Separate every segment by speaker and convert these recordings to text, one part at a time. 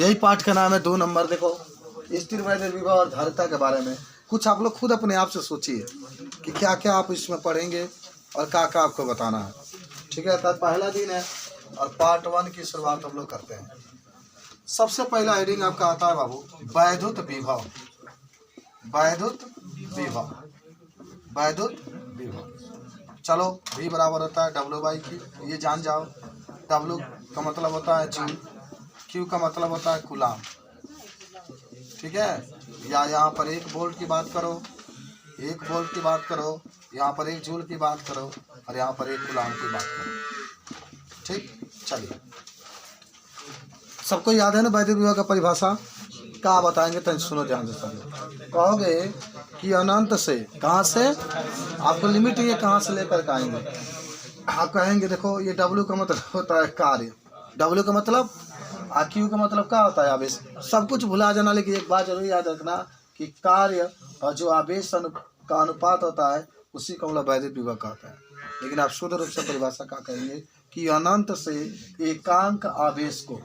Speaker 1: यही पाठ का नाम है 2 नंबर। देखो स्थिर वैद्य विभव और धारिता के बारे में कुछ आप लोग खुद अपने आप से सोचिए कि क्या क्या आप इसमें पढ़ेंगे और क्या क्या आपको बताना है। ठीक है, तो पहला दिन है और पार्ट 1 की शुरुआत हम लोग करते हैं। सबसे पहला हेडिंग आपका आता है बाबू वैद्युत विभव। वैद्युत विभव, वैद्युत विभव। चलो V बराबर होता है W/Q, ये जान जाओ। W का मतलब होता है जूल, Q का मतलब होता है कूलाम। ठीक है, या यहाँ पर 1 वोल्ट की बात करो, 1 वोल्ट की बात करो, यहाँ पर 1 जूल की बात करो और यहाँ पर 1 कूलाम की बात करो। ठीक, चलिए सबको याद है ना वैद्युत विभव का परिभाषा? क्या बताएंगे तो सुनो ध्यान से सब लोग। कहोगे कि अनंत से, कहाँ से? आपको लिमिट ये कहाँ से लेकर के आएंगे। आप कहेंगे देखो ये W का मतलब होता है कार्य, W का मतलब, Q का मतलब क्या होता है? आवेश। सब कुछ भुला जाना, लेकिन एक बात जरूर याद रखना कि कार्य और जो आवेश का अनुपात होता है उसी को हम लोग वैद्युत विभव कहते हैं। लेकिन आप शुद्ध रूप से परिभाषा क्या कहेंगे कि अनंत से एकांक आवेश को,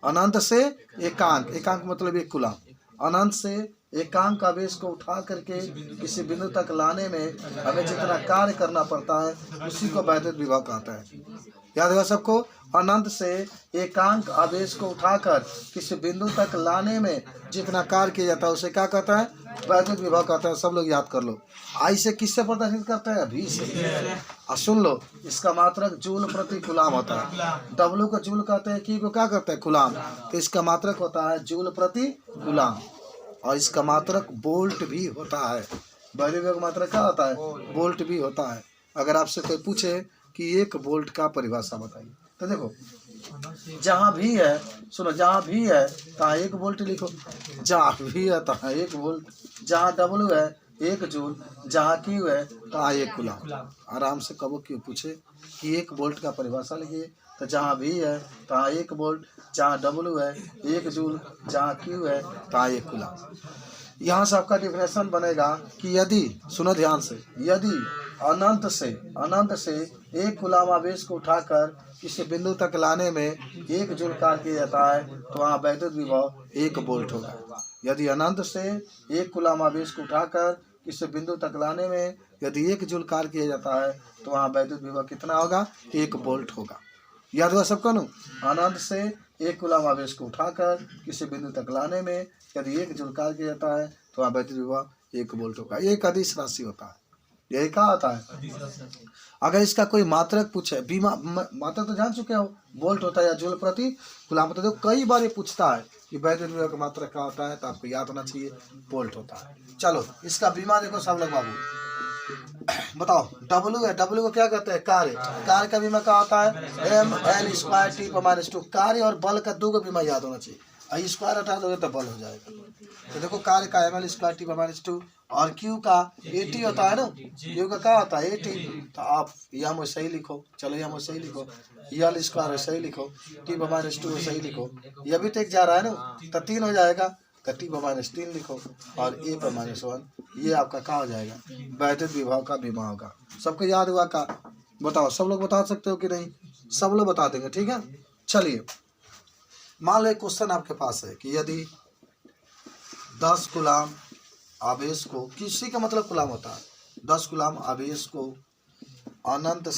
Speaker 1: अनंत से एकांक, एकांक मतलब 1 कूलाम, अनंत से एकांक आवेश को उठा करके किसी बिंदु तक लाने में हमें जितना कार्य करना पड़ता है उसी को वैद्युत विभव कहते हैं। याद होगा सबको? अनंत से एकांक आवेश को उठाकर किसी बिंदु तक लाने में जितना कार्य किया जाता है उसे क्या कहता है? वैद्युत विभव कहता है। सब लोग याद कर लो। आई से किससे प्रदर्शित करता है? V से। और सुन लो, इसका मात्रक जूल प्रति कूलाम होता है। W को जूल कहते हैं, Q को क्या करते हैं? कूलाम। तो इसका मात्रक होता है जूल प्रति कूलाम और इसका मात्रक वोल्ट भी होता है। वैद्युत विभव का मात्रक क्या होता है? वोल्ट भी होता है। अगर आपसे कोई पूछे कि 1 वोल्ट का परिभाषा बताइए, तो देखो जहाँ भी है, सुनो, जहाँ भी है तहाँ 1 वोल्ट लिखो, जहाँ भी है तहाँ 1 वोल्ट, जहाँ W है 1 जूल, जहाँ Q है तहाँ 1 कूलाम। आराम से कबो क्यों पूछे कि 1 वोल्ट का परिभाषा लिखिए, तो जहाँ भी है तहाँ 1 वोल्ट, जहाँ W है 1 जूल, जहाँ Q है तहाँ 1 कूलाम। यहाँ से आपका डिफिनेशन बनेगा कि यदि, सुनो ध्यान से, यदि अनंत से 1 कूलाम आवेश को उठाकर किसी बिंदु तक लाने में 1 जूल कार्य किया जाता है तो वहाँ वैद्युत विभव 1 वोल्ट होगा। यदि अनंत से 1 कूलाम आवेश को उठाकर किसी बिंदु तक लाने में यदि 1 जूल कार्य किया जाता है तो वहाँ वैद्युत विभव कितना होगा? 1 वोल्ट होगा। याद हुआ सबको ना? अनंत से 1 कूलाम आवेश को उठाकर किसी बिंदु तक लाने में यदि 1 जूल कार्य किया जाता है तो वहाँ वैद्युत विभव 1 वोल्ट होगा। ये एक अदिश राशि होता है। यही क्या होता है? अगर इसका कोई मात्रक पूछे, बीमा मात्रक तो जान चुके हो, वोल्ट होता है या जूल प्रति कूलाम। तो कई बार ये पूछता है कि वैद्युत विभव का मात्रक क्या होता है, तो आपको याद होना चाहिए वोल्ट होता है। चलो इसका बीमा देखो सब लोग बाबू, बताओ। W है, W को क्या कहते हैं? कार्य। कार्य का बीमा क्या होता है? mL²T/2। कार्य और बल का 2 का बीमा याद होना चाहिए। स्क्वायर हटा दोगे तो बल हो जाएगा। तो देखो कार्य का mL²T/2 और Q का AT होता है ना, Q का क्या होता है? AT। तो आप यह में सही लिखो, चलो यह में सही लिखो, L² सही लिखो, T/2 सही लिखो, यह भी टेक जा रहा है ना, तो 3 हो जाएगा, तो T/3 लिखो और A/1, ये आपका क्या हो जाएगा? वैद्युत विभव का बीमा होगा। सबको याद हुआ का? बताओ, सब लोग बता सकते हो कि नहीं? सब लोग बता देंगे, ठीक है। चलिए मान लो एक क्वेश्चन आपके पास है कि यदि 10 कूलाम आवेश को, किसी का मतलब कूलाम होता है, 10 कूलाम आवेश को अनंत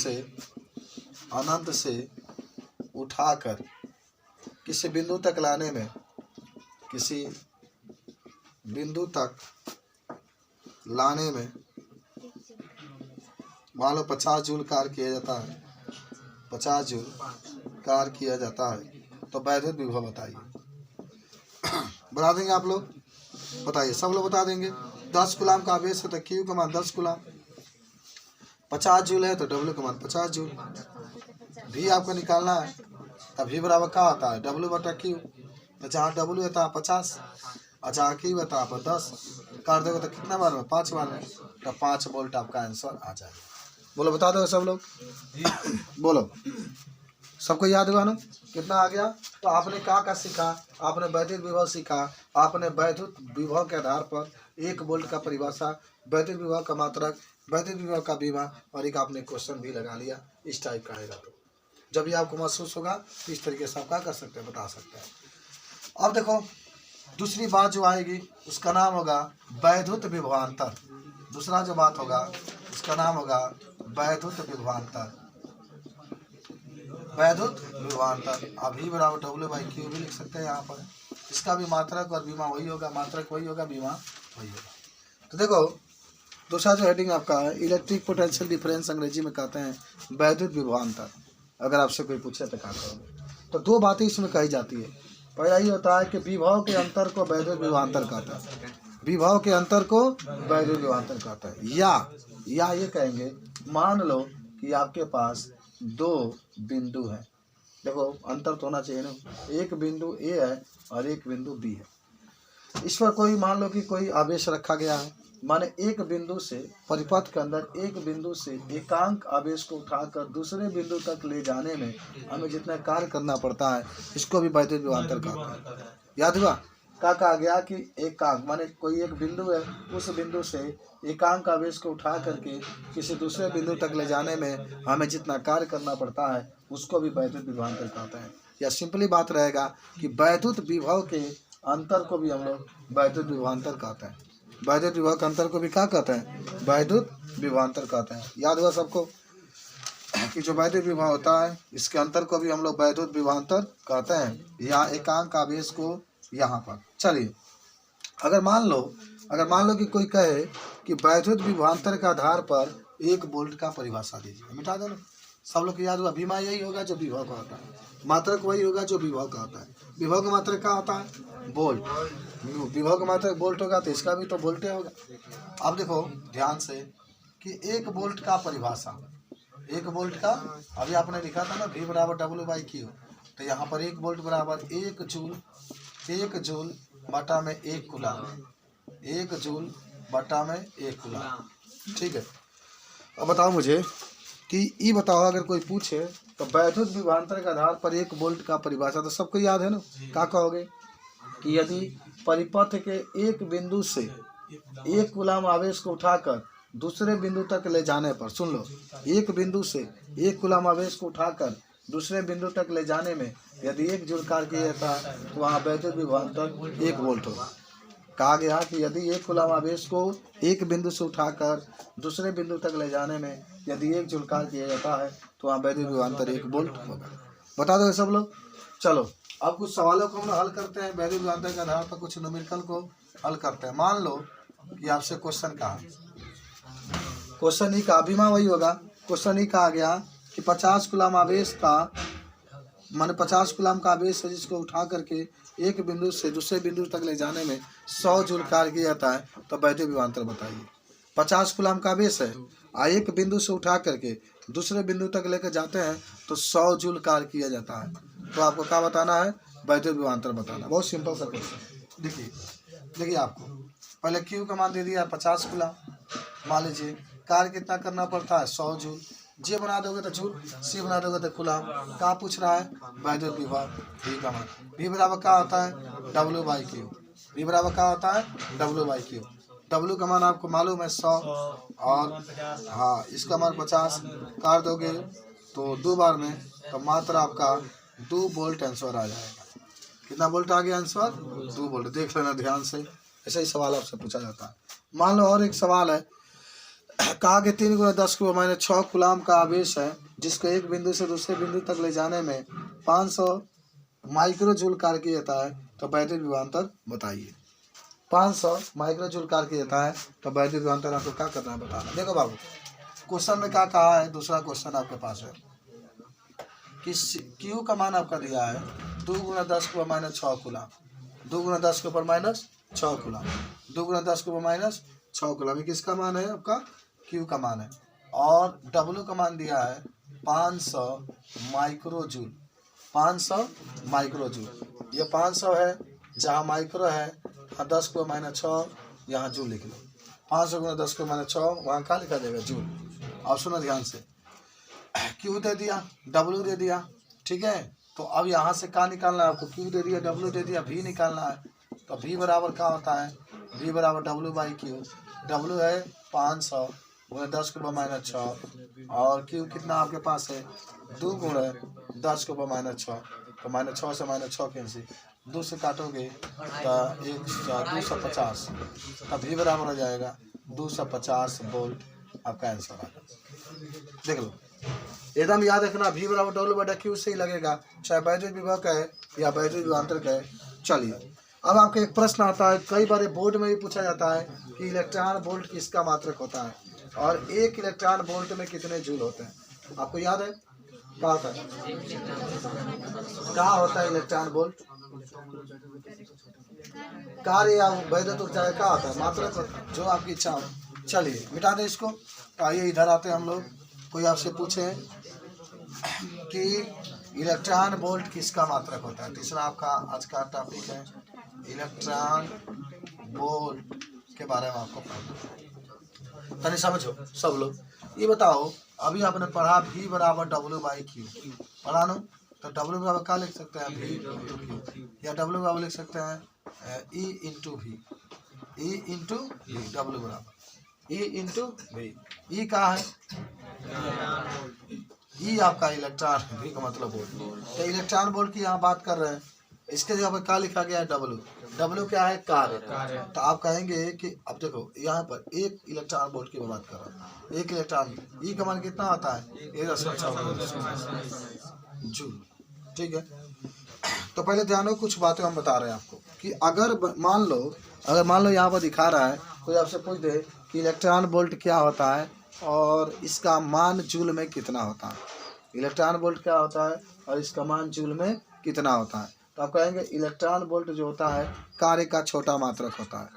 Speaker 1: से उठाकर किसी बिंदु तक लाने में, किसी बिंदु तक लाने में मान लो 50 जूल कार्य किया जाता है, 50 जूल कार्य किया जाता है, तो वैद्युत विभव बताइए। बता देंगे आप लोग? बताइए, सब लोग बता देंगे। 10 कूलाम का आवेश है तो Q का मान 10 कूलाम, 50 जूल है तो W का मान 50 जूल। V आपको निकालना है, तब V बराबर क्या होता है? W/Q। तो जहाँ W है तो 50 और जहाँ Q है तो 10 कर दोगे तो कितना बार में? 5 बार में, तो 5 वोल्ट आपका आंसर आ जाएगा। बोलो, बता दो सब लोग। बोलो, सबको याद हुआ ना? कितना आ गया? तो आपने क्या सीखा? आपने वैद्युत विभव सीखा। आपने वैद्युत विभव के आधार पर 1 वोल्ट का परिभाषा, वैद्युत विभव का मात्रक, वैद्युत विभव का बीमा और एक आपने क्वेश्चन भी लगा लिया। इस टाइप का आएगा तो जब भी आपको महसूस होगा तो इस तरीके से आप क्या कर सकते हैं, बता सकते हैं। अब देखो दूसरी बात जो आएगी उसका नाम होगा वैद्युत विभवांतर। दूसरा जो बात होगा उसका नाम होगा वैद्युत विभवांतर। वैद्युत विभवांतर। अब V बराबर W/Q भी लिख सकते हैं यहाँ पर। इसका भी मात्रक और बीमा वही होगा, मात्रक वही होगा, बीमा वही होगा। तो देखो दूसरा जो हेडिंग आपका है इलेक्ट्रिक पोटेंशियल डिफरेंस, अंग्रेजी में कहते हैं वैद्युत विभवांतर। अगर आपसे कोई पूछे तो क्या करोगे? तो दो बातें इसमें कही जाती है। पहला ही होता है कि विभव के अंतर को वैद्युत विभवांतर कहता है। विभव के अंतर को वैद्युत विभवांतर कहता है। या ये कहेंगे मान लो कि आपके पास दो बिंदु हैं। देखो अंतर तो होना चाहिए ना, एक बिंदु ए है और एक बिंदु बी है। इस पर कोई मान लो कि कोई आवेश रखा गया है, माने एक बिंदु से परिपथ के अंदर एक बिंदु से एकांक आवेश को उठाकर दूसरे बिंदु तक ले जाने में हमें जितना कार्य करना पड़ता है इसको भी वैद्युत विभवांतर कहते हैं। याद हुआ? क्या कहा गया कि एकांक माने कोई एक बिंदु है, उस बिंदु से एकांक आवेश को उठा करके किसी दूसरे बिंदु तक ले जाने में हमें जितना कार्य करना पड़ता है उसको भी वैद्युत विभवांतर कहते हैं। या सिंपली बात रहेगा कि वैद्युत विभव के अंतर को भी हम लोग वैद्युत विभवांतर कहते हैं। वैद्युत विभव के अंतर को भी क्या कहते हैं? वैद्युत विभवांतर कहते हैं। याद हुआ सबको कि जो वैद्युत विभव होता है इसके अंतर को भी हम लोग वैद्युत विभवांतर कहते हैं। या एकांक आवेश को यहाँ पर चलिए अगर मान लो कि कोई कहे कि वैद्युत विभवांतर के आधार पर 1 वोल्ट का परिभाषा दीजिए, मिटा दो ना। सब लोग को याद हुआ बीमा यही होगा जो विभव का होता है, मात्रक वही होगा जो विभव का होता है। विभव का मात्रक क्या होता है? वोल्ट। विभव का मात्रक वोल्ट होगा तो इसका भी तो वोल्ट होगा। अब देखो ध्यान से कि 1 वोल्ट का परिभाषा, 1 वोल्ट का अभी आपने लिखा था ना V बराबर W/Q, तो यहाँ पर 1 वोल्ट बराबर 1 जूल बटा में 1 कूलम, 1 जूल बटा में 1 कूलम। ठीक है। अब बताओ मुझे कि ये बताओ अगर कोई पूछे तो वैद्युत विभवांतर के आधार पर 1 वोल्ट का परिभाषा तो सबको याद है ना। क्या कहोगे कि यदि परिपथ के एक बिंदु से 1 कूलम आवेश को उठाकर दूसरे बिंदु तक ले जाने पर, सुन लो, एक बिंदु से 1 कूलम आवेश को उठाकर दूसरे बिंदु तक ले जाने में यदि 1 जूल कार्य किया जाता है तो वहाँ वैद्युत विभवांतर 1 वोल्ट होगा। कहा गया कि यदि 1 कूलम आवेश को एक बिंदु से उठाकर दूसरे बिंदु तक ले जाने में यदि 1 जूल कार्य किया जाता है तो वहाँ वैद्युत विभवांतर 1 वोल्ट होगा। बता दो सब लोग। चलो अब कुछ सवालों को हम हल करते हैं, वैद्युत विभवांतर के आधार पर कुछ न्यूमेरिकल को हल करते हैं। मान लो कि आपसे क्वेश्चन कहा, क्वेश्चन ही का बीमा वही होगा। क्वेश्चन ही कहा गया कि 50 कूलम आवेश का माने 50 कूलम का आवेश है जिसको उठा करके एक बिंदु से दूसरे बिंदु तक ले जाने में 100 जूल कार्य किया जाता है, तो वैद्युत विभवांतर बताइए। 50 कूलम का आवेश है और एक बिंदु से उठा करके दूसरे बिंदु तक लेकर जाते हैं तो 100 जूल कार्य किया जाता है, तो आपको क्या बताना है? वैद्युत विभवांतर बताना। बहुत सिंपल सा क्वेश्चन। देखिए आपको पहले Q का मान दे दिया 50 कूलम, मान लीजिए कार्य कितना करना पड़ता है? 100 जूल। J बना दोगे तो जूल, C बना दोगे तो कूलम। कहाँ पूछ रहा है? वैद्युत विभव V का मान। V बराबर क्या होता है? W/Q। V बराबर क्या होता है? W/Q। W का मान आपको मालूम है 100 और हाँ इसका मान 50 कर दोगे तो 2 बार में तो मात्र आपका 2 वोल्ट आंसर आ जाएगा। कितना वोल्ट आ गया आंसर? 2 वोल्ट। देख लेना ध्यान से, ऐसा ही सवाल आपसे पूछा जाता है। मान लो और एक सवाल है, कहा कि 3 × 10⁻⁶ कूलम का आवेश है जिसको एक बिंदु से दूसरे बिंदु तक ले जाने में 500 माइक्रो जूल कार्य किया जाता है, तो वैद्युत विभवांतर बताइए। 500 माइक्रो जूल कार्य किया जाता है तो वैद्युत विभवांतर आपको क्या करना है बताना। देखो बाबू क्वेश्चन में क्या कहा है, दूसरा क्वेश्चन आपके पास है कि Q का मान आपका दिया है 2 × 10⁻⁶ कूलम, 2 × 10⁻⁶ कूलम, 2 × 10⁻⁶ कूलम। ये किसका मान है? आपका Q का मान है। और W का मान दिया है 500 माइक्रो जूल, 500 माइक्रो जूल। ये 500 है, जहाँ माइक्रो है 10⁻⁶, यहाँ जूल लिख लो। 500 × 10⁻⁶, वहाँ क्या लिखा जाएगा? जूल। अब सुनो ध्यान से, Q दे दिया, W दे दिया, ठीक है। तो अब यहाँ से क्या निकालना है आपको? Q दे दिया, W दे दिया, V निकालना है। तो V बराबर क्या होता है? V बराबर W/Q। W है 500 × 10⁻⁶ और Q कितना आपके पास है? 2 × 10⁻⁶। तो -6 से -6 कैंसिल, 2 से काटोगे तो 250, तब भी बराबर हो जाएगा 250 वोल्ट आपका आंसर आ गया। देख लो, एकदम याद रखना, V बराबर W/Q से ही लगेगा, चाहे वैद्युत विभव का है या वैद्युत विभवांतर का है। चलिए, अब आपको एक प्रश्न आता है, कई बार बोर्ड में भी पूछा जाता है कि इलेक्ट्रॉन वोल्ट किसका मात्रक होता है और 1 इलेक्ट्रॉन वोल्ट में कितने जूल होते हैं। आपको याद है क्या होता है, क्या होता है इलेक्ट्रॉन वोल्ट, कार्य या वैद्युत ऊर्जा क्या होता है, मात्रक, जो आपकी इच्छा हो। चलिए मिटा दें इसको, आइए इधर आते हैं हम लोग। कोई आपसे पूछे कि इलेक्ट्रॉन वोल्ट किसका मात्रक होता है, तीसरा आपका आज का टॉपिक है इलेक्ट्रॉन वोल्ट के बारे में आपको पढ़ना। तनी समझो सब लोग, ये बताओ, अभी आपने पढ़ा V बराबर W/Q, पढ़ा नो, तो W बराबर क्या लिख सकते हैं, V/Q, या W बराबर लिख सकते हैं E/V, E/V, W बराबर E/V। E का है, E आपका इलेक्ट्रॉन, V का मतलब वोल्ट, तो इलेक्ट्रॉन वोल्ट की यहाँ बात कर रहे हैं, इसके जगह पर क्या लिखा गया है, W। W क्या है, कार्य। तो आप कहेंगे कि अब देखो यहाँ पर 1 इलेक्ट्रॉन वोल्ट की बात कर रहा हूँ, 1 इलेक्ट्रॉन, E का मान कितना आता है, 1.6 जूल। ठीक है, तो पहले ध्यान हो, कुछ बातें हम बता रहे हैं आपको कि अगर मान लो यहाँ पर दिखा रहा है, कोई आपसे पूछ दे कि इलेक्ट्रॉन वोल्ट क्या होता है और इसका मान जूल में कितना होता है, इलेक्ट्रॉन वोल्ट क्या होता है और इसका मान जूल में कितना होता है, तो आप कहेंगे इलेक्ट्रॉन वोल्ट जो होता है कार्य का छोटा मात्रक होता है,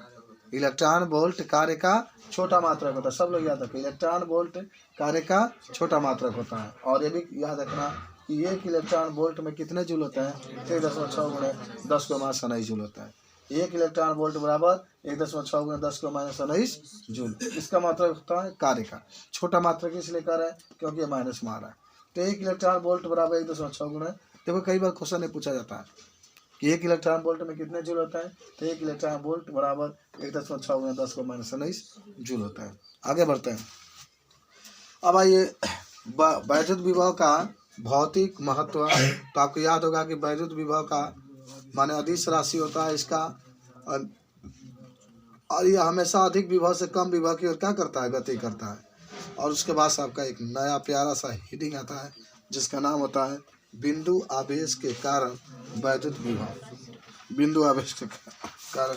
Speaker 1: इलेक्ट्रॉन वोल्ट कार्य का छोटा मात्रक होता है। सब लोग याद रखें, इलेक्ट्रॉन वोल्ट कार्य का छोटा मात्रक होता है। और ये भी याद रखना कि 1 इलेक्ट्रॉन वोल्ट में कितने जूल होते हैं, 1.6 × 10⁻⁹ जूल होता है। 1 इलेक्ट्रॉन वोल्ट बराबर 1.6 × 10⁻⁹ जूल, इसका मात्रक होता है कार्य का। छोटा मात्रक इसलिए कर रहे हैं क्योंकि ये माइनस में आ रहा है। तो 1 इलेक्ट्रॉन वोल्ट बराबर 1.6 × देखो कई बार क्वेश्चन में पूछा जाता है कि 1 इलेक्ट्रॉन वोल्ट में कितने जूल होता है, तो 1 इलेक्ट्रॉन वोल्ट बराबर 1.6 × 10⁻⁹ जूल होता है। आगे बढ़ते हैं। अब आइए वैद्युत विभव का भौतिक महत्व, तो आपको याद होगा कि वैद्युत विभव का माने अदिश राशि होता है इसका, और यह हमेशा अधिक विभव से कम विभव की ओर क्या करता है, गति करता है। और उसके बाद आपका एक नया प्यारा सा हेडिंग आता है जिसका नाम होता है बिंदु आवेश के कारण वैद्युत विभव। बिंदु आवेश के कारण,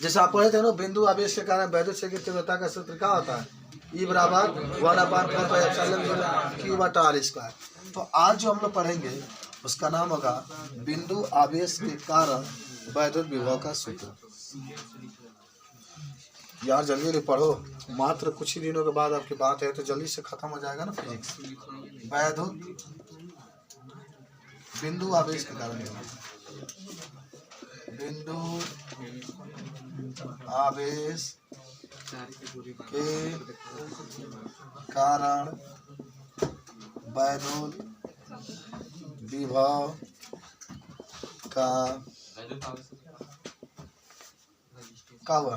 Speaker 1: जैसे आप पढ़े थे ना, बिंदु आवेश के कारण वैद्युत क्षेत्र की तीव्रता का सूत्र क्या होता है, E बराबर 1/4πε0 Q/r²। तो आज जो हम लोग पढ़ेंगे उसका नाम होगा बिंदु आवेश के कारण वैद्युत विभव का सूत्र। यार जल्दी जल्दी पढ़ो, मात्र कुछ ही दिनों के बाद आपकी बात है तो जल्दी से खत्म हो जाएगा ना फिजिक्स। वैद्युत बिंदु आवेश के कारण, बिंदु आवेश के कारण वैद्युत विभव का क्या हुआ,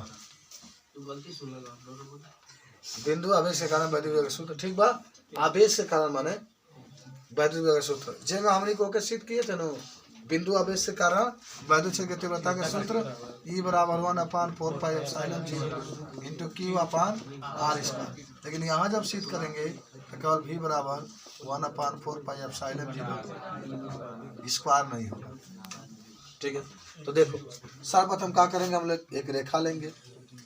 Speaker 1: बिंदु आवेश के कारण वैद्युत विभव का सूत्र। ठीक बा, आवेश के कारण माने वैद्युत विभव का सूत्र, जेगा हमने को सिद्ध किए थे ना, बिंदु आवेश के कारण वैद्युत क्षेत्र की तीव्रता का सूत्र E बराबर 1/4πε0 Q/r²। लेकिन यहाँ जब सिद्ध करेंगे तो केवल V बराबर 1/4πε0 स्क्वायर नहीं होगा। ठीक है, तो देखो सर्वप्रथम क्या करेंगे, हम लोग एक रेखा लेंगे,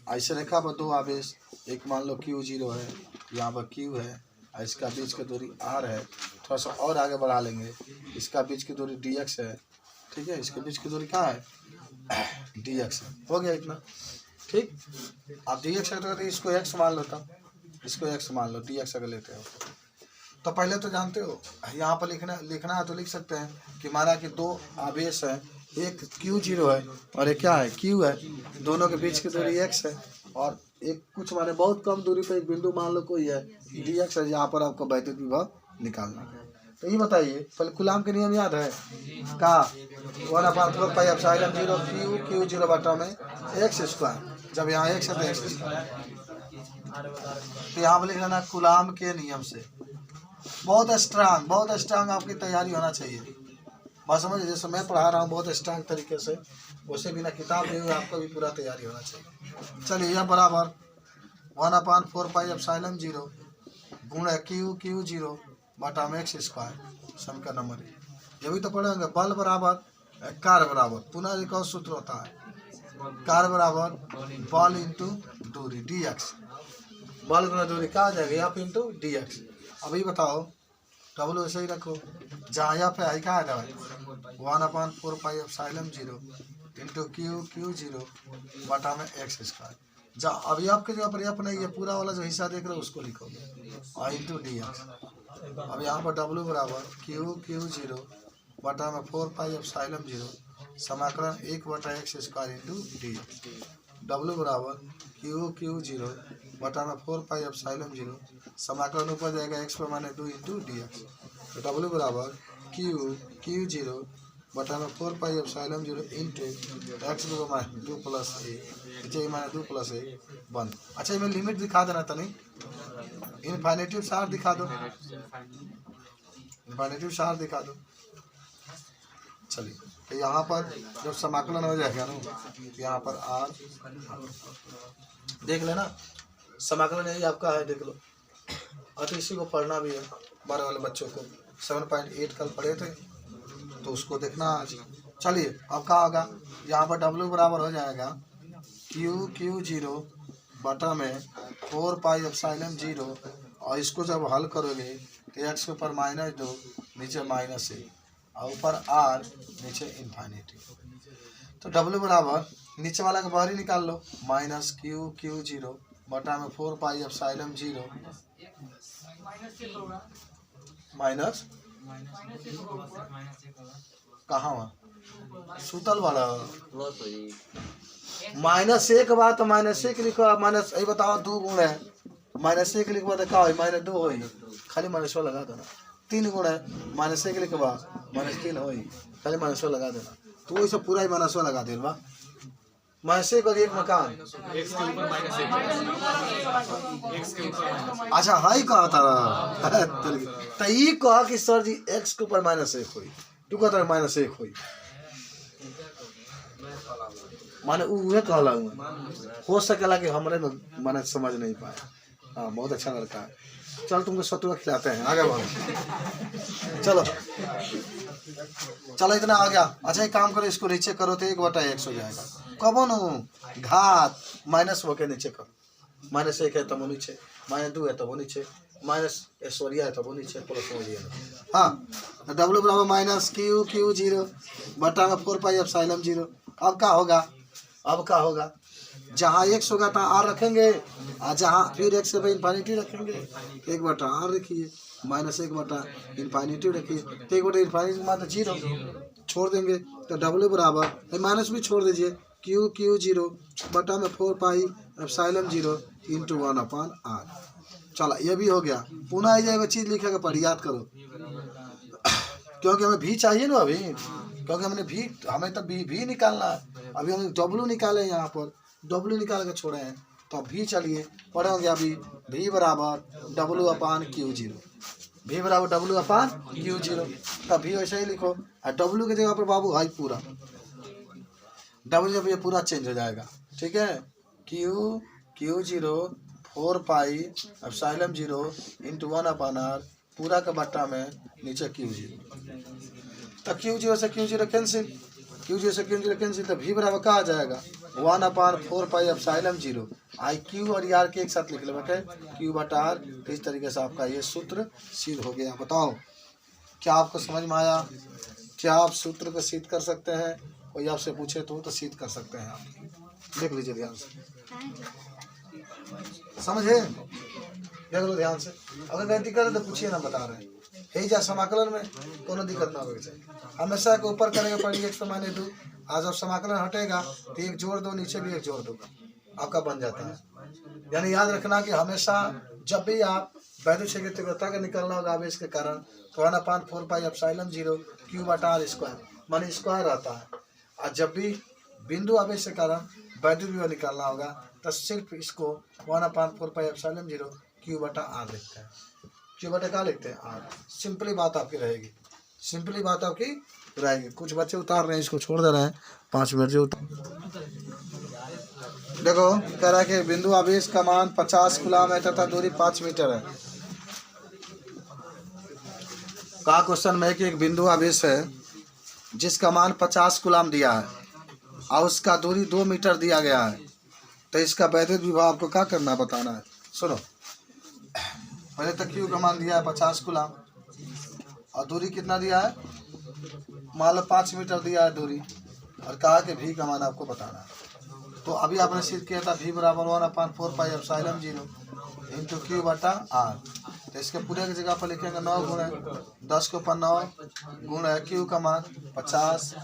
Speaker 1: ऐसे रेखा पर 2 आवेश, एक मान लो Q0 है, यहाँ पर Q है, इसका बीच की दूरी R है, थोड़ा सा और आगे बढ़ा लेंगे, इसका बीच की दूरी dx है। ठीक है, इसके बीच की दूरी क्या है, dx है। हो गया इतना। ठीक, आप dx है तो इसको x मान लेता हूँ, इसको x मान लो, dx अगर लेते हो तो पहले तो जानते हो यहाँ पर लिखना है तो लिख सकते हैं कि माना कि 2 आवेश है, एक Q0 है और एक क्या है, Q है, दोनों के बीच की दूरी x है, और एक कुछ माने बहुत कम दूरी पर एक बिंदु मान लो कोई है, dx है, यहाँ पर आपको वैद्युत विभव निकालना है। तो ये बताइए, पहले कूलाम के नियम याद है का, 1/4πε0 Q0 बटा में x², जब यहाँ x है तो x², तो यहाँ पर लिख लेना कूलाम के नियम से, बहुत स्ट्रांग आपकी तैयारी होना चाहिए। बात समझ, जैसे मैं पढ़ा रहा हूँ बहुत स्ट्रांग तरीके से, वैसे बिना किताब लिए हुए आपको भी पूरा तैयारी होना चाहिए। चलिए यह बराबर 1/4πε0 गुण क्यू जीरो बटा में एक्स स्क्वायर समीकरण नंबर 1। ये भी तो पढ़ेंगे। बल बराबर कार्य बराबर, पुनः एक और सूत्र होता है, कार्य बराबर बल इंटू दूरी डी एक्स। बल गुना दूरी क्या आ जाएगा, एफ इंटू डी एक्स। अभी बताओ, डब्लू ऐसे ही रखो, जहाँ एफ है क्या आ जाएगा 1/4πε0 इंटू क्यू जीरो बटा में एक्स स्क्वायर। जहाँ अभी आपके जगह पर एफ नहीं है, पूरा वाला जो हिस्सा देख रहे हो उसको लिखोगे और इंटू डी एक्स। अब यहाँ पर डब्लू बराबर क्यू जीरो बटा में 4πε0 समाकलन 1/x square into D x. W बराबर क्यू जीरो बटा में 4πε0 समाकलन ऊपर जाएगा x पर माने 2 इंटू डी एक्स। तो डब्लू बराबर क्यू जीरो बटा में 4πε0 इंटू एक्स को माने 2 प्लस ए, नीचे माने 2 प्लस ए 1। अच्छा इसमें लिमिट दिखा देना तनी, इनफाइनेटिव सार दिखा दो, इनफाइनेटिव सार दिखा दो। चलिए तो यहाँ पर जब समाकलन हो जाएगा ना, यहाँ पर आर देख लेना, समाकलन यही आपका है, देख लो। और तो इसी को पढ़ना भी है 12 वाले बच्चों को, 7.8 कल पढ़े थे तो उसको देखना आज। चलिए अब क्या होगा, यहाँ पर डब्ल्यू बराबर हो जाएगा क्यू जीरो बटा में 4πε0 और इसको जब हल करोगे तो एक्स के ऊपर -2 नीचे -1 और ऊपर आर नीचे इन्फाइनिटी। तो डब्ल्यू बराबर नीचे वाला का बाहर ही निकाल लो, -क्यू जीरो बटा में 4πε0 माइनस कहाँ हुआ सूतल वाला -1 बात तो -1 लिखो, माइनस यही बताओ 2 गुण है, -1 लिखवा तो क्या हो -2 हो, खाली -1 लगा देना। 3 गुण है, -1 लिखवा -3 हो, खाली -1 लगा देना। तो वही सब पूरा ही -1 लगा दे बा, -1 और 1 मकान। अच्छा हाई कहा था तो ये कहा कि सर जी x के ऊपर -1 हुई, तू कहता है -1 हुई, माने उहे कहला हो सकेला कि हमरे में माने समझ नहीं पाया। हाँ बहुत अच्छा लड़का है, चल तुमको सतुआ खिलाते हैं, आगे बढ़ो। चलो इतना आ गया। अच्छा एक काम करो, इसको नीचे करो तो 1/x हो जाएगा। कब नु घात माइनस होके नीचे करो, -1 है तब वो नीचे, -2 है तब वो नीचे, -ऐश्वर्या है तब वो नीचे, प्लस हो गया। हाँ डब्ल्यू बराबर -क्यू जीरो बटा में 4πε0। अब क्या होगा, अब क्या होगा, जहाँ x होगा तो r रखेंगे और जहाँ फिर x से इन्फाइनिटी रखेंगे, 1/r रखिए, -1 बटा इन्फाइनिटी रखिए, तो 1 बटा इन्फाइनिटी मात्र 0 छोड़ देंगे। तो डब्ल्यू बराबर माइनस भी छोड़ दीजिए, क्यू जीरो बटा में 4πε0 इंटू 1/r। चला ये भी हो गया। पुनः ये चीज़ लिखेगा पढ़ याद करो, क्योंकि हमें भी चाहिए ना अभी, क्योंकि हमें तो भी निकालना है। अभी हम डब्ल्यू निकाले, यहाँ पर डब्ल्यू निकाल के छोड़े हैं, तो भी चलिए पढ़ेंगे अभी। भी बराबर W/Q जीरो, भी बराबर W/Q जीरो, तब भी वैसे ही लिखो। और डब्ल्यू की जगह पर बाबू हाई पूरा डब्ल्यू जब ये पूरा चेंज हो जाएगा, ठीक है। क्यू जीरो 4πε0 इंटू 1/r पूरा का बट्टा में नीचे क्यू जीरो, तो क्यू जीरो से क्यू जीरो कैंसिल, तो भी बराबर क्या आ जाएगा 1/4πε0। आई क्यू और आर के एक साथ लिख लो बेटे, Q/R। इस तरीके से आपका ये सूत्र सिद्ध हो गया। बताओ क्या आपको समझ में आया? क्या आप सूत्र को सिद्ध कर सकते हैं? कोई आपसे पूछे तो सिद्ध कर सकते हैं आप। देख लीजिए ध्यान से, समझे, देख लो ध्यान से। अगर गलती करे तो पूछिए ना, बता रहे हैं। यही जा समाकलन में कोनो दिक्कत ना होगी चाहिए, हमेशा के ऊपर करेंगे पड़ी x पर -2। आज जब समाकलन हटेगा तो 1 जोड़ दो, नीचे भी 1 जोड़ दो, आपका बन जाता है। यानी याद रखना कि हमेशा जब भी आप वैद्युत क्षेत्र की तीव्रता का निकलना होगा आवेश के कारण, तो 1/4πε0 Q/R स्क्वायर मानी स्क्वायर आता है। और जब भी बिंदु आवेश के कारण वैद्युत विभव निकालना होगा तो सिर्फ इसको 1/4πε0 Q/R लिखते हैं। क्यू बटे क्या लिखते हैं आर। सिंपली बात आपकी रहेगी, सिंपली बात आपकी रहेगी। कुछ बच्चे उतार रहे हैं, इसको छोड़ दे रहे हैं 5 मिनट जो देखो कह रहा है कि बिंदु आवेश का मान 50 कूलाम है तथा दूरी 5 मीटर है। का क्वेश्चन में कि एक बिंदु आवेश है जिसका मान 50 कूलाम दिया है और उसका दूरी 2 मीटर दिया गया है, तो इसका वैद्युत विभव आपको क्या करना है, बताना है। सुनो, पहले तक क्यू का मान दिया है 50 कूलाम और दूरी कितना दिया है, मान लो 5 मीटर दिया है दूरी, और कहा कि भी का मान आपको बताना है। तो अभी आपने सिद्ध किया था v बराबर 1/4πε0 इंटू क्यू बटा आर। तो इसके पूरे की जगह पर लिखेंगे 9 गुणे 10 के ऊपर 9 गुणे क्यू का मान 50,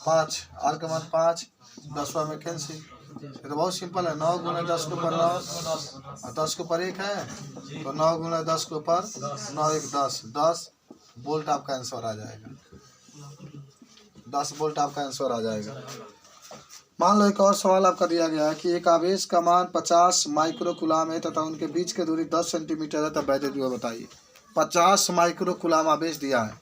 Speaker 1: 5 आर का मान 5, 10 में कैंसिल। ये तो बहुत सिंपल है, 9 गुणे 10 के ऊपर 9 और 10 के ऊपर 1 है, तो 9 गुणे 10 के ऊपर 9 1 10 वोल्ट आपका आंसर आ जाएगा। 10 वोल्ट आपका आंसर आ जाएगा। मान लो एक और सवाल आपका दिया गया है कि एक आवेश का मान 50 माइक्रो कूलाम है तथा उनके बीच की दूरी 10 सेंटीमीटर है, तब वैद्युत विभव बताइए। 50 माइक्रो कूलाम आवेश दिया है,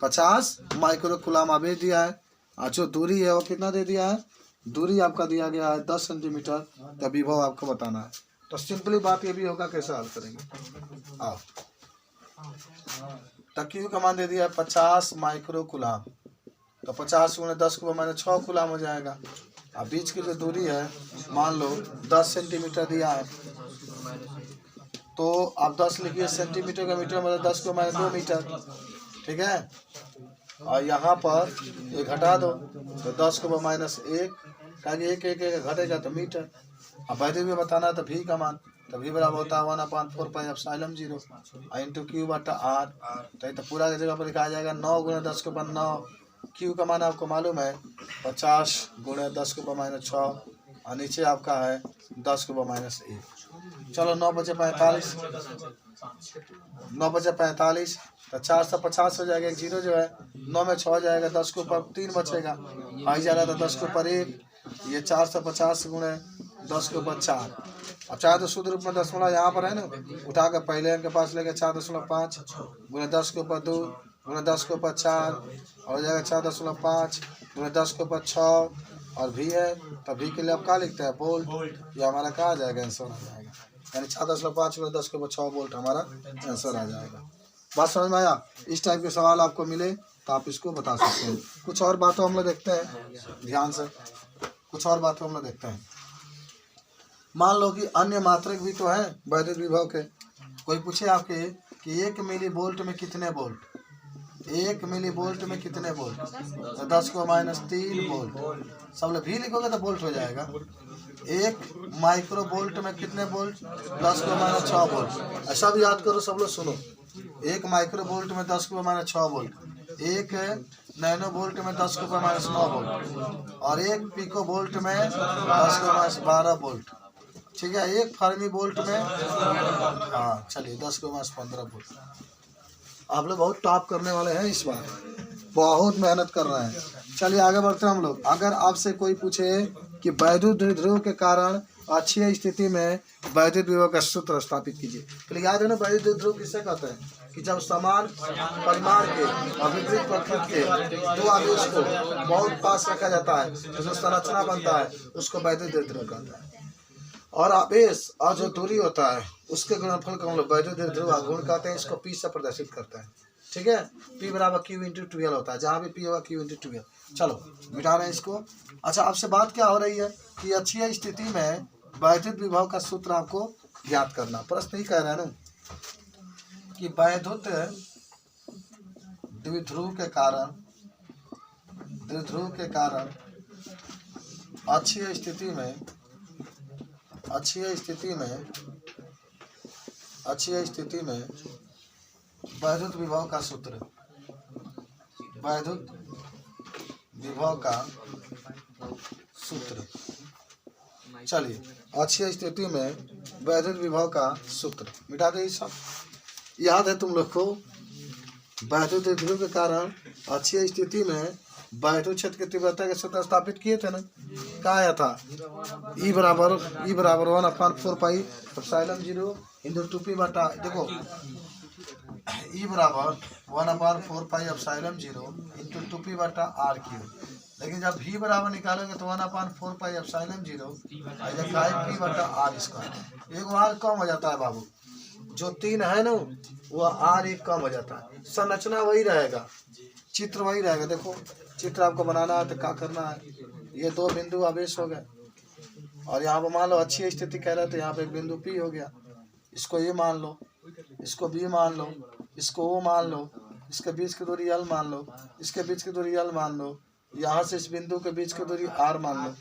Speaker 1: 50 माइक्रो कूलाम आवेश दिया है और जो दूरी है वो कितना दे दिया है, दूरी आपका दिया गया है 10 सेंटीमीटर, तब विभव आपको बताना है। तो सिंपली बात ये भी होगा, कैसे हल करेंगे। आओ, क्यू का मान दे दिया है 50 माइक्रो कूलाम, तो 50 गुणे 10 को माइनस 6 कूलाम हो जाएगा। अब बीच की जो दूरी है मान लो 10 सेंटीमीटर दिया है, तो आप 10 लिखिए सेंटीमीटर का मीटर मतलब 10 को माइनस 2 मीटर, ठीक है। और यहाँ पर ये घटा दो तो 10 को माइनस 1, ताकि एक एक एक घटेगा तो मीटर। अब वैद्युत भी बताना है तो भी का मान, तो भी बराबर होता है 1/4πε0 इंटू क्यू बटा आर। तो पूरा जगह पर लिखा जाएगा 9 गुणे 10 के ऊपर 9, क्यू का मान आपको मालूम है 50 गुणे 10 के ऊपर माइनस 6 और नीचे आपका है 10 के ऊपर माइनस 1। चलो 9 बचे 45, 9 बचे 45, तो 4 से 50 हो जाएगा, एक जीरो जो है 9 में 6 हो जाएगा, 10 के ऊपर 3 बचेगा, आई जा रहा था 10 के ऊपर 1, ये 4 से 50 गुणे 10 के ऊपर 4। अब चाहे तो शुद्ध रूप में दशमलव यहाँ पर है ना, उठा कर पहले इनके पास लेके 4.5 गुणे 10 के ऊपर 2 गुणे 10 के ऊपर 4 और हो जाएगा 4.5 गुणे 10 के ऊपर 6 और भी है, तो भी के लिए आप क्या लिखते हैं, वोल्ट। ये हमारा क्या आ जाएगा, आंसर आ जाएगा, यानी 4.5 गुणे 10 के ऊपर 6 वोल्ट हमारा आंसर आ जाएगा। बात समझ में आया। इस टाइप के सवाल आपको मिले तो आप इसको बता सकते हैं। कुछ और बातों हम लोग देखते हैं ध्यान से, कुछ और बातों हम लोग देखते हैं। मान लो कि अन्य मात्रक भी तो है वैद्युत विभव के। कोई पूछे आपके कि 1 मिली वोल्ट में कितने वोल्ट, 1 मिली वोल्ट में कितने वोल्ट, तो 10 को माइनस 3 वोल्ट। सब लोग भी लिखोगे तो वोल्ट हो जाएगा। 1 माइक्रो वोल्ट में कितने वोल्ट, 10 को माइनस 6 वोल्ट। ऐसा भी याद करो सब लोग, सुनो, 1 माइक्रो वोल्ट में 10 को माइनस 6 वोल्ट, 1 नैनो वोल्ट में 10 को माइनस 9 वोल्ट और 1 पिको वोल्ट में 10 को माइनस 12 वोल्ट, ठीक है। 1 फर्मी वोल्ट में, हाँ चलिए 10 को माइनस 15 वोल्ट। आप लोग बहुत टॉप करने वाले हैं इस बार, बहुत मेहनत कर रहे हैं। चलिए आगे बढ़ते हैं हम लोग। अगर आपसे कोई पूछे कि वैद्युत द्विध्रुव के कारण अक्षीय स्थिति में वैद्युत विभव का सूत्र स्थापित कीजिए, तो याद है ना वैद्युत द्विध्रुव किससे कहते हैं कि जब समान परिमाण के और विपरीत प्रकृति के दो आवेश को बहुत पास रखा जाता है तो जो संरचना बनता है उसको वैद्युत द्विध्रुव कहता है। और आवेश और जो दूरी होता है उसके गुणनफल को हम लोग वैद्युत द्विध्रुव गुण कहते हैं। इसको पी से प्रदर्शित करते हैं, ठीक है। P बराबर Q इंटू 12 होता है, जहाँ भी P होगा Q इंटू 12। चलो मिटा रहे हैं इसको। अच्छा, आपसे बात क्या हो रही है कि अक्षीय स्थिति में वैद्युत विभव का सूत्र आपको ज्ञात करना। प्रश्न ही कह रहा है ना कि वैद्युत द्विध्रुव के कारण अक्षीय स्थिति में वैद्युत विभव का सूत्र, वैद्युत विभव का सूत्र। चलिए, अक्षीय स्थिति में वैद्युत विभव का सूत्र मिटा दे। सब याद है तुम लोग को, वैद्युत द्विध्रुव के कारण अक्षीय स्थिति में वैद्युत क्षेत्र की तीव्रता के सूत्र स्थापित किए थे ना। क्या आया था, E बराबर 1/4πε0 इंटू 2p बटा, देखो ई बराबर 1/4πε0 इंटू 2p/r³। लेकिन जब v बराबर निकालोगे तो 1/4πε0 और जब πp/r²। एक r कम हो जाता है बाबू, जो 3 है ना वो r एक कम हो जाता है, संरचना वही रहेगा, चित्र वही रहेगा। देखो चित्र आपको बनाना है तो क्या करना है, ये 2 बिंदु आवेश हो गए और यहाँ पर मान लो अच्छी स्थिति कह रहे हैं तो यहाँ पे एक बिंदु P हो गया, इसको ये मान लो, इसको B मान लो, इसको O मान लो, इसके बीच की दूरी L मान लो, इसके बीच की दूरी L मान लो, यहाँ से इस बिंदु के बीच की दूरी R मान लो,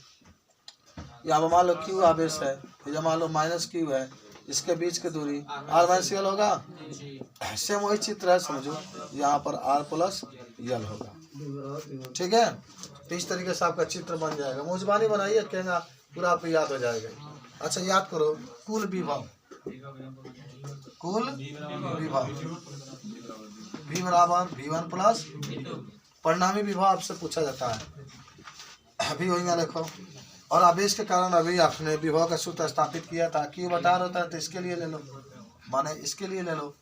Speaker 1: यहाँ पर मान लो Q आवेश है, ये मान लो -Q है, इसके बीच की दूरी R-L होगा। सेम वही चित्र है, समझो यहाँ पर R+L होगा। ठीक है, तो इस तरीके से आपका चित्र बन जाएगा। मुजबानी बनाइए, कहना पूरा आपको याद हो जाएगा। अच्छा याद करो, कुल विभव, कुल विभव V बराबर V1 प्लस परिणामी विभव आपसे पूछा जाता है, अभी वही लिखो। और आवेश के कारण अभी आपने विभव का सूत्र स्थापित किया था, Q/R होता है तो इसके लिए ले लो, माने इसके लिए ले लो,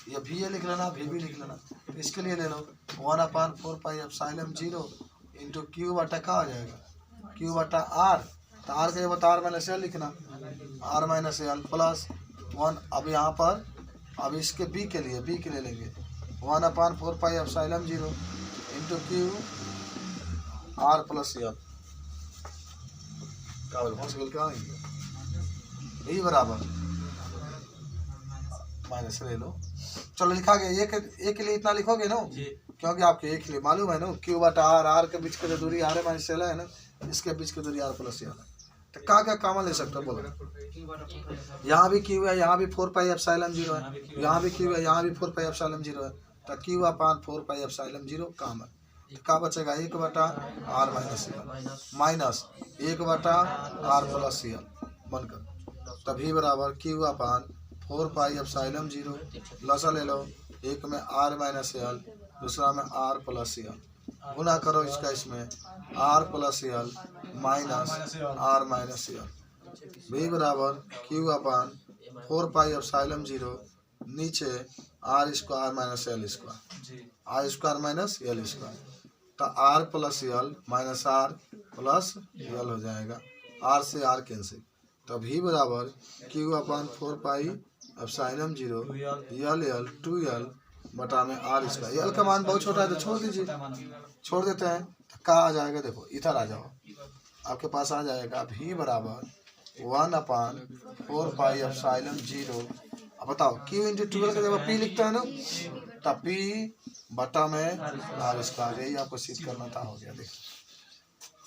Speaker 1: ये VA लिख लेना, VB लिख लेना, तो इसके लिए ले लो 1/4πε0 इंटू Q/, क्या हो जाएगा Q/R, तो R के बता R-L लिखना, R-L प्लस 1। अब यहाँ पर अब इसके B के लिए लेंगे 1/4πε0 इंटू Q/R+L, V बराबर माइनस ले लो। चलो लिखा गया, एक के लिए इतना लिखोगे ना, क्योंकि आपके एक के लिए मालूम है ना Q/R, R के बीच की दूरी R-L है ना, इसके बीच की दूरी R+L है, तो क्या कॉमन ले सकते हो बोलो। यहाँ भी Q है, यहाँ भी 4πε0 है, यहाँ भी Q है, यहाँ भी 4πε0 है, तो Q/4πε0 काम है, तो क्या बचेगा 1/R-L माइनस 1/R+L बनकर, तभी बराबर Q/4πε0 लसा ले लो, एक में R-L दूसरा में R+L, गुना करो इसका इसमें R+L माइनस R-L, V बराबर Q/4πε0 नीचे R² -L², R² तो R+L माइनस R+L हो जाएगा, R से R कैंसिल, तो V बराबर Q/4πε0 L 2L बटा में R²। L का मान बहुत छोटा है तो छोड़ दीजिए, छोड़ देते हैं, तो क्या आ जाएगा, देखो इधर आ जाओ, आपके पास आ जाएगा V बराबर 1/4πε0। अब बताओ Q इंटू 12 का जब P लिखता है ना, तब P बटा में R², यही आपको सिद्ध करना था, हो गया। देखो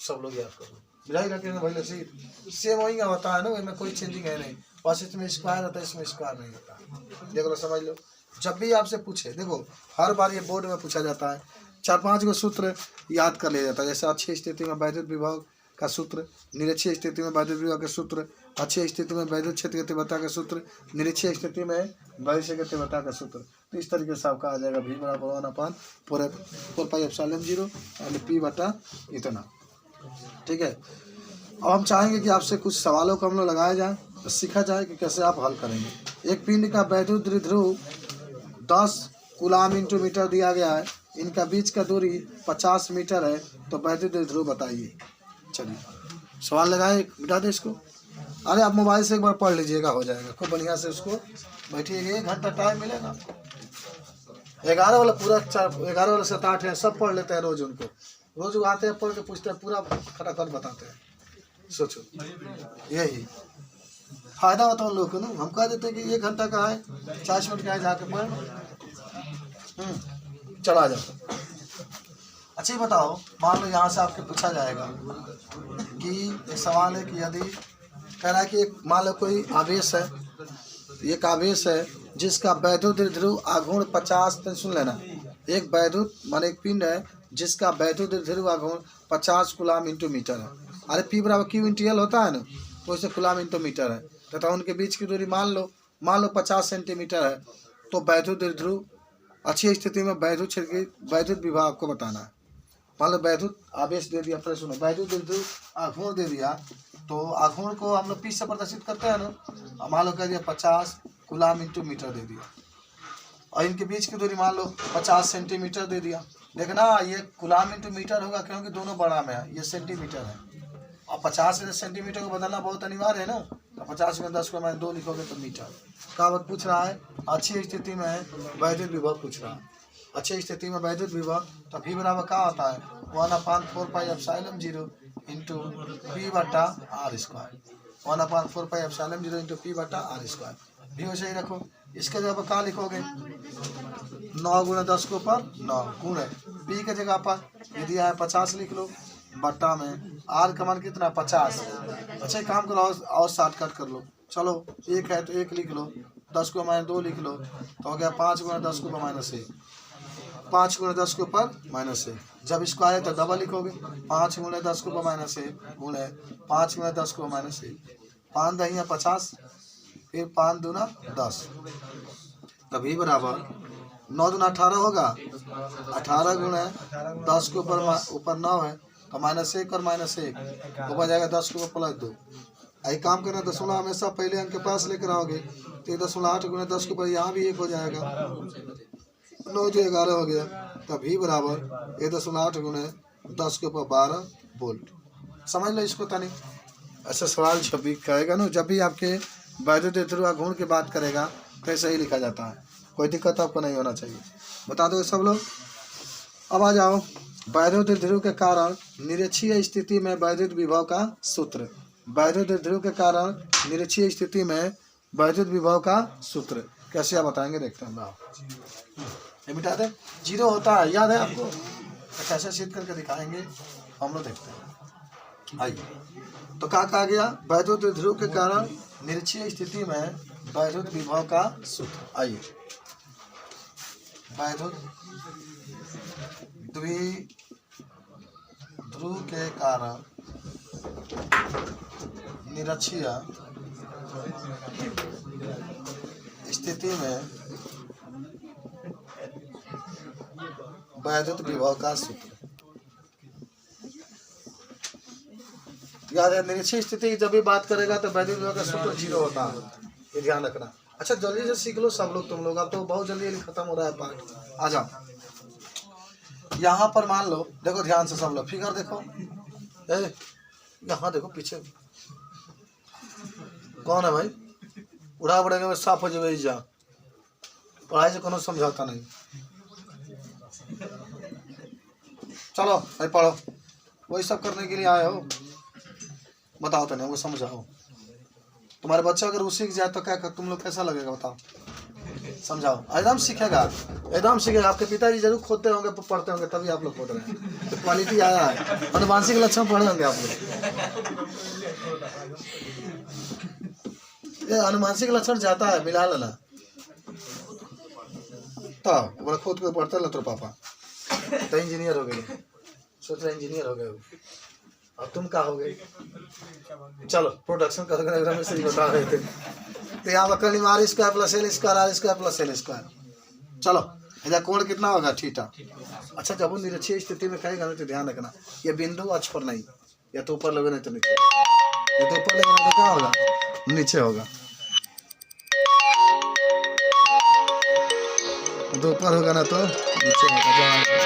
Speaker 1: सब लोग याद करो, बुझाई रखेंगे भाई लसीद, सेम वही का होता है ना, इसमें कोई चेंजिंग है नहीं, बस इसमें स्क्वायर होता है, इसमें स्क्वायर नहीं होता। देख लो, समझ लो, जब भी आपसे पूछे, देखो हर बार ये बोर्ड में पूछा जाता है, 4-5 को सूत्र याद कर लिया जाता है, जैसे अच्छी स्थिति में वैद्युत विभव का सूत्र, निरक्षीय स्थिति में वैद्युत विभव का सूत्र, अच्छी स्थिति में वैद्युत क्षेत्र तीव्रता का सूत्र, निरक्षीय स्थिति में वैद्युत तीव्रता का सूत्र। तो इस तरीके से आपका आ जाएगा V बराबर 1/4πε0 और P बटा इतना। ठीक है, अब हम चाहेंगे कि आपसे कुछ सवालों को हम लोग लगाया जाए, तो सीखा जाए कि कैसे आप हल करेंगे। एक पिंड का वैद्युत द्विध्रुव 10 कूलाम इंटू मीटर दिया गया है, इनका बीच का दूरी 50 मीटर है, तो वैद्युत द्विध्रुव बताइए। चलिए सवाल लगाए, मिटा दे इसको। अरे आप मोबाइल से एक बार पढ़ लीजिएगा, हो जाएगा खूब बढ़िया से, उसको बैठिएगा, 1 घंटा टाइम मिलेगा। 11 वाला पूरा 11 वाला 7-8 है, सब पढ़ लेते हैं रोज, उनको रोज आते हैं, पढ़ के पूछते हैं, पूरा खटाखट बताते हैं। सोचो यही फायदा होता है उन लोगों को ना, हम कह देते हैं कि 1 घंटा का है, 40 मिनट का है, जाके पढ़ चला जाओ। अच्छा बताओ, मान लो यहाँ से आपके पूछा जाएगा कि एक सवाल है कि यदि कह रहा है कि एक मान लो कोई आवेश है, एक आवेश है जिसका वैद्युत द्विध्रुव आघूर्ण 50, सुन लेना, एक वैद्युत मान एक पिंड है जिसका वैद्युत द्विध्रुव आघूर्ण 50 कूलाम इंटू मीटर है। अरे P बराबर Q इंटू L होता है ना, तो इसे कूलाम इंटू मीटर है, तथा उनके बीच की दूरी मान लो 50 सेंटीमीटर है, तो वैद्युत द्विध्रुव अच्छी स्थिति में वैद्युत क्षेत्र की वैद्युत विभव आपको बताना है। मान लो वैद्युत आवेश दे दिया, फिर सुनो वैद्युत द्विध्रुव आघूर्ण दे दिया, तो आघूर्ण को हम लोग P से प्रदर्शित करते हैं ना, मान लो कह दिया 50 कूलाम इंटू मीटर दे दिया, और इनके बीच की दूरी मान लो 50 सेंटीमीटर दे दिया। देखना ये कूलाम इंटू मीटर होगा क्योंकि दोनों बड़ा में है, ये सेंटीमीटर है और 50 सेंटीमीटर को बदलना बहुत अनिवार्य है ना। तो 50 में 10 को मैं 2 लिखोगे तो मीटर। कहावत पूछ रहा है अच्छी स्थिति में वैद्युत विभव पूछ रहा है। अच्छी स्थिति में वैद्युत विभव तो भी बराबर क्या होता है 1/4πε0 इंटू पी बटा आर स्क्वायर। 1/4πε0 इंटू पी बटा आर स्क्वायर भी वैसे ही रखो। इसके जगह क्या लिखोगे 9 गुणे 10 के ऊपर 9 गुणे पी के जगह पर यदि आए 50 लिख लो बट्टा में आर का मान कितना 50। अच्छा एक काम करो और शॉर्टकट कर लो। चलो एक है तो 1 लिख लो, 10 को माइनस 2 लिख लो तो हो गया 5 गुणे 10 के ऊपर -1। 5 गुणे 10 के ऊपर -1। जब स्क्वायर है तो डबल लिखोगे 5 गुणे 10 के ऊपर -1 गुणे 5 गुणे 10 के ऊपर -1। 5 दहिया 50 फिर 5 दूना 10 तभी बराबर 9 दूना 18 होगा। 18 गुणे 10 के ऊपर 9 है तो -1 और -1 ऊपर जाएगा 10 के ऊपर +2। यही काम करना दशमलव हमेशा पहले अंक के पास लेकर आओगे तो 1.8 गुणे 10 के ऊपर यहाँ भी 1 हो जाएगा 9 जो 11 हो गया तभी बराबर 1.8 गुणे 10 के ऊपर 12 वोल्ट। समझ लो इसको तनी। ऐसा सवाल जब भी कहेगा ना, जब भी आपके वैद्युत ध्रुव गुण की बात करेगा तो ऐसा ही लिखा जाता है, कोई दिक्कत आपको नहीं होना चाहिए। बता दो सब लोग। अब आ जाओ वैद्युत ध्रुव के कारण निरक्षीय स्थिति में वैद्युत विभव का सूत्र। वैद्युत ध्रुव के कारण निरक्षीय स्थिति में वैद्युत विभव का सूत्र कैसे आप बताएंगे, देखते हैं। ये मिटा दे 0 होता है, याद है आपको? तो कैसे सिद्ध करके दिखाएंगे हम लोग, देखते हैं। आइए तो क्या कहा गया वैद्युत ध्रुव के कारण निरक्षीय स्थिति में वैद्युत विभव का सूत्र। आइए वैद्युत द्विध्रुव के कारण निरक्षीय स्थिति में वैद्युत विभव का सूत्र। याद है निरक्षीय स्थिति की जब भी बात करेगा तो वैद्युत विभव का सूत्र 0 होता है, ये ध्यान रखना। अच्छा जल्दी से सीख लो सब लोग, तुम लोग अब तो बहुत जल्दी खत्म हो रहा है पाठ। आ जाओ यहाँ पर मान लो, देखो ध्यान से सब लोग, फिगर देखो, यहाँ देखो पीछे कौन है भाई, उड़ा पड़ेगा साफ हो जाए जा, पढ़ाई से कोनो समझौता नहीं। चलो भाई पढ़ो, वही सब करने के लिए आए हो। बताओ तो नहीं वो समझाओ। तुम्हारे बच्चा अगर वो सीख जाए तो क्या तुम लोग कैसा लगेगा बताओ, समझाओ। एकदम सीखेगा, एकदम सीखेगा। आपके पिताजी जरूर खोदते होंगे, पढ़ते होंगे, तभी आप लोग खोद रहे हैं। तो क्वालिटी आया है, अनुवांशिक लक्षण पढ़े होंगे आप लोग। ये अनुवांशिक लक्षण जाता है, मिला लेना तो बड़ा खुद को पढ़ता है। तो पापा तो इंजीनियर हो गए, सोच रहे इंजीनियर हो गए, अब तुम क्या हो गए? चलो प्रोडक्शन कर से बता रहे थे। तो यहाँ पर कल R square plus L square, R square plus L square. चलो इधर कोण कितना होगा थीटा। अच्छा जब वो निरक्षीय स्थिति में कहेगा ना तो ध्यान रखना ये बिंदु अक्ष पर नहीं, या तो ऊपर लगे नहीं तो नीचे, या तो ऊपर लगे नहीं तो क्या होगा नीचे होगा, तो ऊपर होगा ना तो नीचे होगा।